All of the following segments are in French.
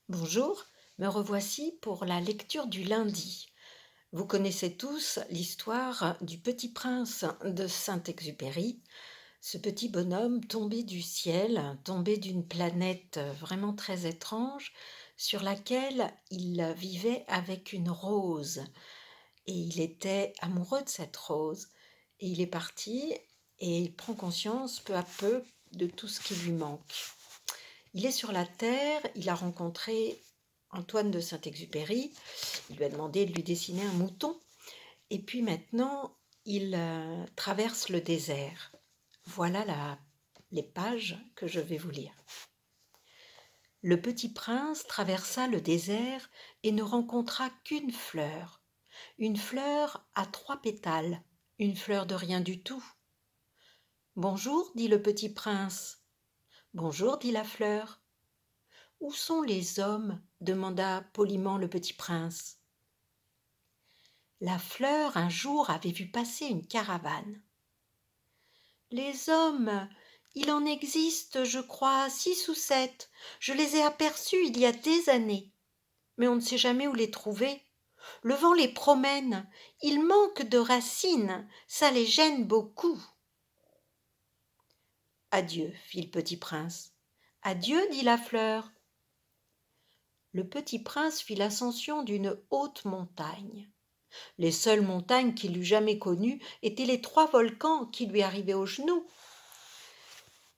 Bonjour, me revoici pour la lecture du lundi. Vous connaissez tous l'histoire du Petit Prince de Saint-Exupéry, ce petit bonhomme tombé du ciel, tombé d'une planète vraiment très étrange, sur laquelle il vivait avec une rose. Et il était amoureux de cette rose. Et il est parti et il prend conscience peu à peu de tout ce qui lui manque. Il est sur la terre, il a rencontré Antoine de Saint-Exupéry, il lui a demandé de lui dessiner un mouton, et puis maintenant il traverse le désert. Voilà les pages que je vais vous lire. Le petit prince traversa le désert et ne rencontra qu'une fleur à 3 pétales, une fleur de rien du tout. Bonjour, dit le petit prince. Bonjour, dit la fleur. Où sont les hommes demanda poliment le petit prince. La fleur un jour avait vu passer une caravane. Les hommes, il en existe, je crois, 6 ou 7. Je les ai aperçus il y a des années. Mais on ne sait jamais où les trouver. Le vent les promène. Ils manquent de racines. Ça les gêne beaucoup. Adieu, fit le petit prince. Adieu, dit la fleur. Le petit prince fit l'ascension d'une haute montagne. Les seules montagnes qu'il eût jamais connues étaient les 3 volcans qui lui arrivaient aux genoux.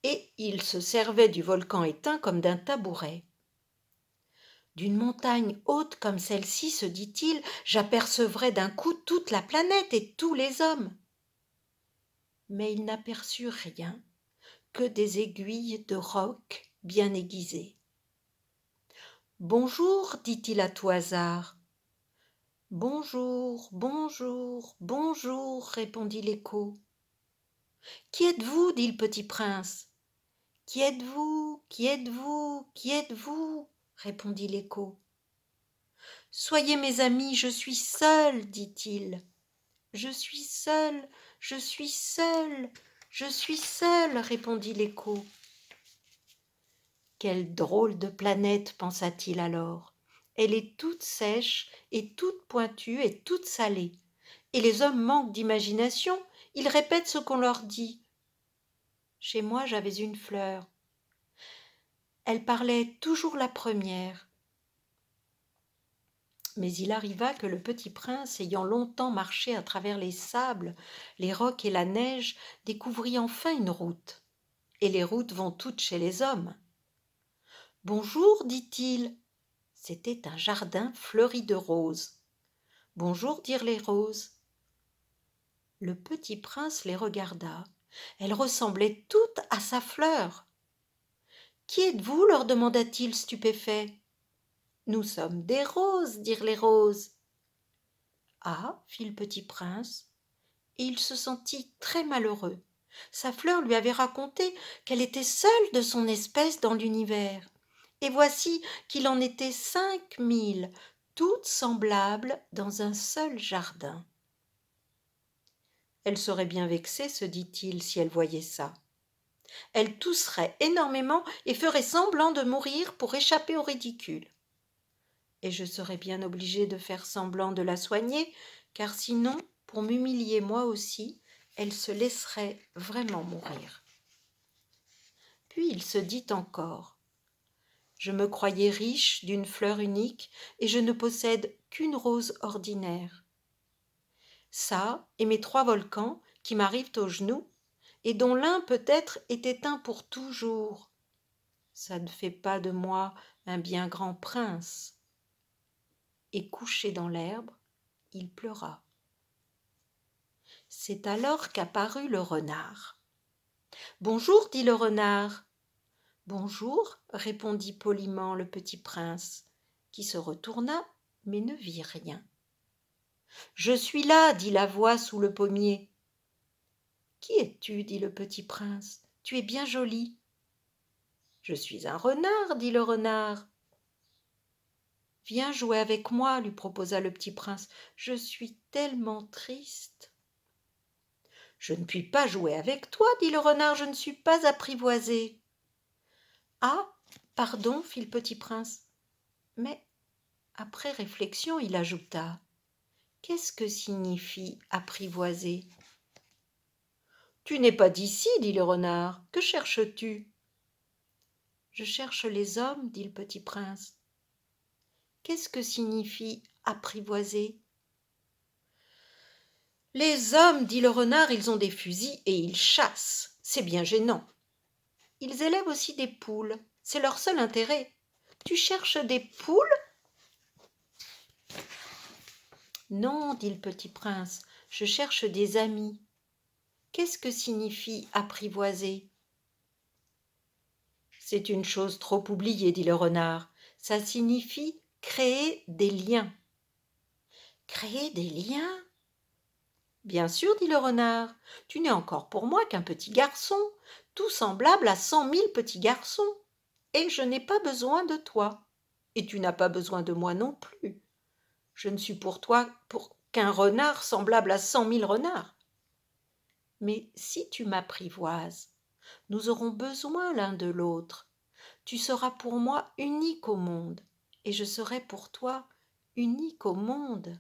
Et il se servait du volcan éteint comme d'un tabouret. D'une montagne haute comme celle-ci, se dit-il, j'apercevrai d'un coup toute la planète et tous les hommes. Mais il n'aperçut rien que des aiguilles de roc bien aiguisées. Bonjour, dit-il à tout hasard. Bonjour, bonjour, bonjour, répondit l'écho. Qui êtes-vous, dit le petit prince. Qui êtes-vous, qui êtes-vous, qui êtes-vous, répondit l'écho. Soyez mes amis, je suis seul, dit-il. Je suis seul, je suis seul, je suis seul, répondit l'écho. Quelle drôle de planète, pensa-t-il alors. Elle est toute sèche et toute pointue et toute salée. Et les hommes manquent d'imagination, ils répètent ce qu'on leur dit. Chez moi, j'avais une fleur. Elle parlait toujours la première. Mais il arriva que le petit prince, ayant longtemps marché à travers les sables, les rocs et la neige, découvrit enfin une route. Et les routes vont toutes chez les hommes. Bonjour, dit-il. C'était un jardin fleuri de roses. Bonjour, dirent les roses. Le petit prince les regarda. Elles ressemblaient toutes à sa fleur. Qui êtes-vous leur demanda-t-il stupéfait. Nous sommes des roses, dirent les roses. Ah, fit le petit prince, et il se sentit très malheureux. Sa fleur lui avait raconté qu'elle était seule de son espèce dans l'univers. Et voici qu'il en était 5000, toutes semblables dans un seul jardin. Elle serait bien vexée, se dit-il, si elle voyait ça. Elle tousserait énormément et ferait semblant de mourir pour échapper au ridicule. Et je serais bien obligée de faire semblant de la soigner, car sinon, pour m'humilier moi aussi, elle se laisserait vraiment mourir. Puis il se dit encore, je me croyais riche d'une fleur unique et je ne possède qu'une rose ordinaire. Ça et mes 3 volcans qui m'arrivent aux genoux et dont l'un peut-être est éteint pour toujours. Ça ne fait pas de moi un bien grand prince. Et couché dans l'herbe, il pleura. C'est alors qu'apparut le renard. Bonjour, dit le renard. Bonjour, répondit poliment le petit prince, qui se retourna mais ne vit rien. Je suis là, dit la voix sous le pommier. Qui es-tu, dit le petit prince, tu es bien joli. Je suis un renard, dit le renard. Viens jouer avec moi, lui proposa le petit prince, je suis tellement triste. Je ne puis pas jouer avec toi, dit le renard, je ne suis pas apprivoisé. Ah, pardon, fit le petit prince. Mais, après réflexion, il ajouta: qu'est-ce que signifie apprivoiser? Tu n'es pas d'ici, dit le renard. Que cherches-tu? Je cherche les hommes, dit le petit prince. Qu'est-ce que signifie apprivoiser? Les hommes, dit le renard, ils ont des fusils et ils chassent. C'est bien gênant. Ils élèvent aussi des poules. C'est leur seul intérêt. Tu cherches des poules? Non, dit le petit prince, je cherche des amis. Qu'est-ce que signifie apprivoiser? C'est une chose trop oubliée, dit le renard. Ça signifie créer des liens. Créer des liens? Bien sûr, dit le renard, tu n'es encore pour moi qu'un petit garçon, tout semblable à 100 000 petits garçons, et je n'ai pas besoin de toi, et tu n'as pas besoin de moi non plus. Je ne suis pour toi qu'un renard semblable à 100 000 renards. Mais si tu m'apprivoises, nous aurons besoin l'un de l'autre. Tu seras pour moi unique au monde, et je serai pour toi unique au monde.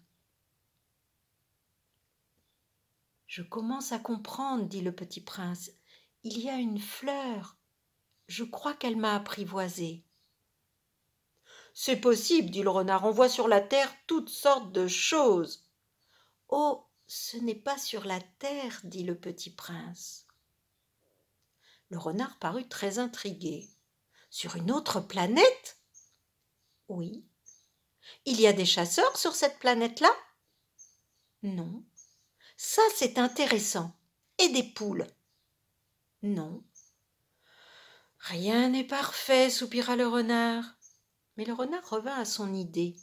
Je commence à comprendre, dit le petit prince. Il y a une fleur. Je crois qu'elle m'a apprivoisé. C'est possible, dit le renard. On voit sur la terre toutes sortes de choses. Oh, ce n'est pas sur la terre, dit le petit prince. Le renard parut très intrigué. Sur une autre planète? Oui. Il y a des chasseurs sur cette planète-là? Non. Ça, c'est intéressant. Et des poules? Non. Rien n'est parfait, soupira le renard. Mais le renard revint à son idée.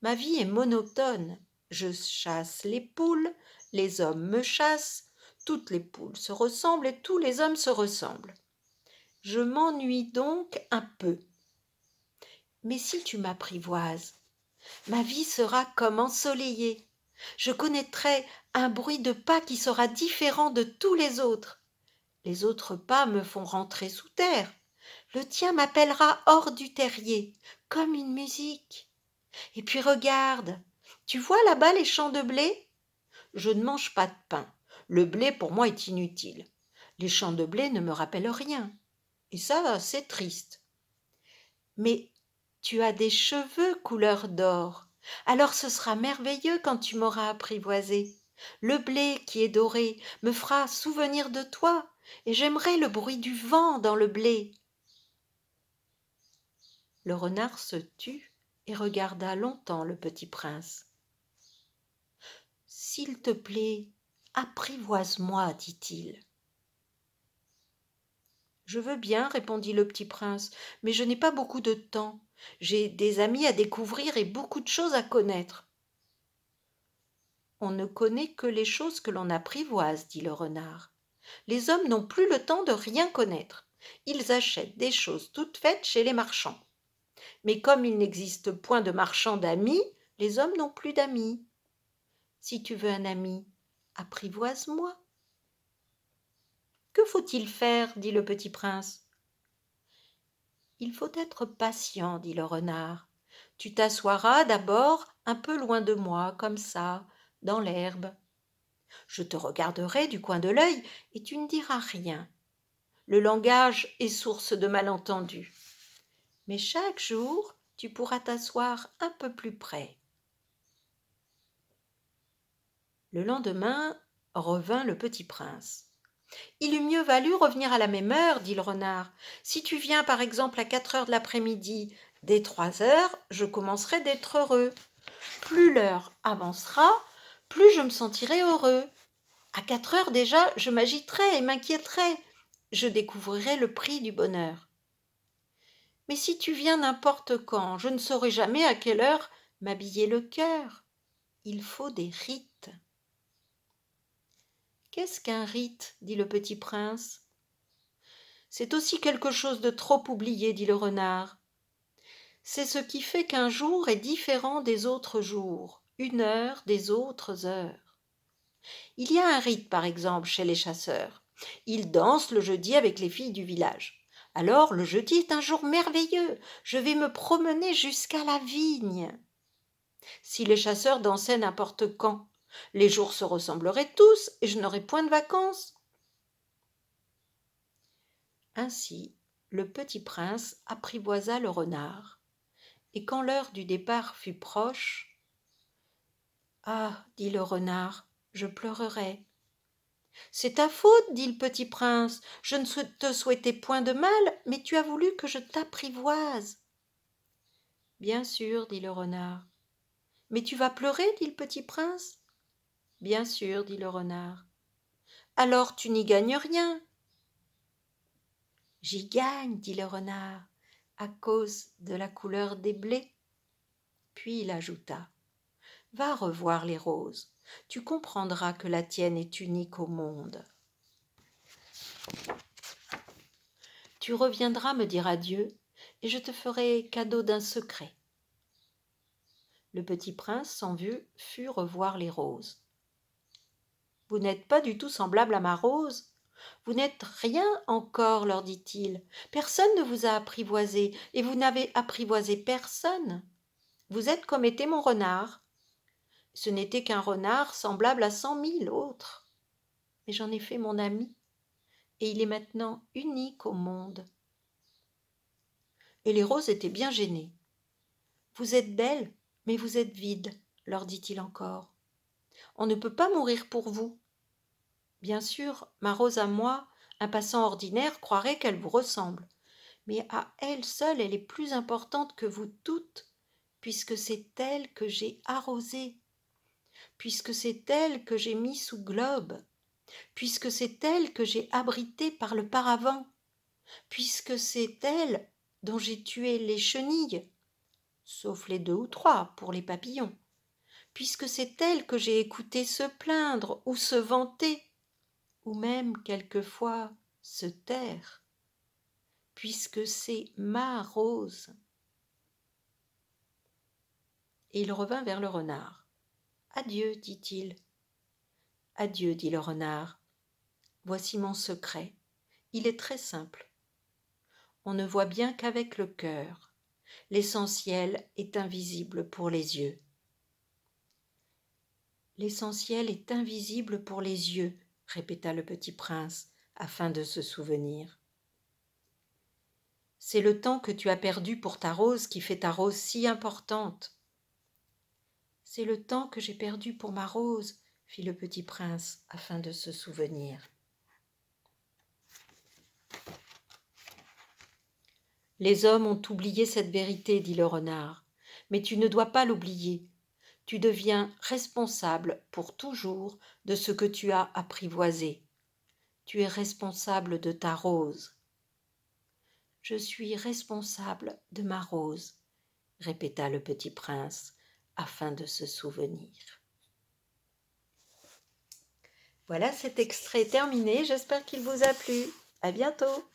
Ma vie est monotone. Je chasse les poules, les hommes me chassent, toutes les poules se ressemblent et tous les hommes se ressemblent. Je m'ennuie donc un peu. Mais si tu m'apprivoises, ma vie sera comme ensoleillée. Je connaîtrai un bruit de pas qui sera différent de tous les autres. Les autres pas me font rentrer sous terre. Le tien m'appellera hors du terrier, comme une musique. Et puis regarde, tu vois là-bas les champs de blé? Je ne mange pas de pain. Le blé pour moi est inutile. Les champs de blé ne me rappellent rien. Et ça, c'est triste. Mais tu as des cheveux couleur d'or. Alors ce sera merveilleux quand tu m'auras apprivoisé. Le blé qui est doré me fera souvenir de toi, et j'aimerai le bruit du vent dans le blé. Le renard se tut et regarda longtemps le petit prince. « S'il te plaît, apprivoise-moi, dit-il. « Je veux bien, répondit le petit prince, mais je n'ai pas beaucoup de temps. J'ai des amis à découvrir et beaucoup de choses à connaître. » On ne connaît que les choses que l'on apprivoise, dit le renard. Les hommes n'ont plus le temps de rien connaître. Ils achètent des choses toutes faites chez les marchands. Mais comme il n'existe point de marchands d'amis, les hommes n'ont plus d'amis. Si tu veux un ami, apprivoise-moi. Que faut-il faire? Dit le petit prince. Il faut être patient, dit le renard. Tu t'assoiras d'abord un peu loin de moi, comme ça, dans l'herbe. Je te regarderai du coin de l'œil et tu ne diras rien. Le langage est source de malentendus. Mais chaque jour, tu pourras t'asseoir un peu plus près. Le lendemain revint le petit prince. Il eût mieux valu revenir à la même heure, dit le renard. Si tu viens par exemple à 4 heures de l'après-midi, dès 3 heures, je commencerai d'être heureux. Plus l'heure avancera, plus je me sentirai heureux. À 4 heures déjà, je m'agiterai et m'inquiéterai. Je découvrirai le prix du bonheur. Mais si tu viens n'importe quand, je ne saurai jamais à quelle heure m'habiller le cœur. Il faut des rites. Qu'est-ce qu'un rite? Dit le petit prince. C'est aussi quelque chose de trop oublié, dit le renard. C'est ce qui fait qu'un jour est différent des autres jours, une heure des autres heures. Il y a un rite, par exemple, chez les chasseurs. Ils dansent le jeudi avec les filles du village. Alors le jeudi est un jour merveilleux, je vais me promener jusqu'à la vigne. Si les chasseurs dansaient n'importe quand, les jours se ressembleraient tous et je n'aurais point de vacances. Ainsi, le petit prince apprivoisa le renard, et quand l'heure du départ fut proche, « Ah, dit le renard, je pleurerai. »« C'est ta faute, dit le petit prince, je ne te souhaitais point de mal, mais tu as voulu que je t'apprivoise. »« Bien sûr, dit le renard. »« Mais tu vas pleurer, dit le petit prince. »« Bien sûr, dit le renard. »« Alors tu n'y gagnes rien. »« J'y gagne, dit le renard, à cause de la couleur des blés. » Puis il ajouta, « Va revoir les roses, tu comprendras que la tienne est unique au monde. Tu reviendras me dire adieu, et je te ferai cadeau d'un secret. » Le petit prince fut revoir les roses. « Vous n'êtes pas du tout semblable à ma rose. Vous n'êtes rien encore, leur dit-il. Personne ne vous a apprivoisé, et vous n'avez apprivoisé personne. Vous êtes comme était mon renard. Ce n'était qu'un renard semblable à 100 000 autres. Mais j'en ai fait mon ami, et il est maintenant unique au monde. » Et les roses étaient bien gênées. « Vous êtes belles, mais vous êtes vides, leur dit-il encore. On ne peut pas mourir pour vous. Bien sûr, ma rose à moi, un passant ordinaire croirait qu'elle vous ressemble, mais à elle seule, elle est plus importante que vous toutes, puisque c'est elle que j'ai arrosée, puisque c'est elle que j'ai mis sous globe, puisque c'est elle que j'ai abritée par le paravent, puisque c'est elle dont j'ai tué les chenilles, sauf les 2 ou 3 pour les papillons, puisque c'est elle que j'ai écouté se plaindre ou se vanter, ou même quelquefois se taire, puisque c'est ma rose. » Et il revint vers le renard. « Adieu, dit-il. »« Adieu, dit le renard. Voici mon secret. Il est très simple. On ne voit bien qu'avec le cœur. L'essentiel est invisible pour les yeux. » « L'essentiel est invisible pour les yeux, » répéta le petit prince, afin de se souvenir. « C'est le temps que tu as perdu pour ta rose qui fait ta rose si importante. »« C'est le temps que j'ai perdu pour ma rose, » fit le petit prince, afin de se souvenir. « Les hommes ont oublié cette vérité, dit le renard, mais tu ne dois pas l'oublier. Tu deviens responsable pour toujours de ce que tu as apprivoisé. Tu es responsable de ta rose. »« Je suis responsable de ma rose, » répéta le petit prince, afin de se souvenir. Voilà, cet extrait est terminé, j'espère qu'il vous a plu. À bientôt.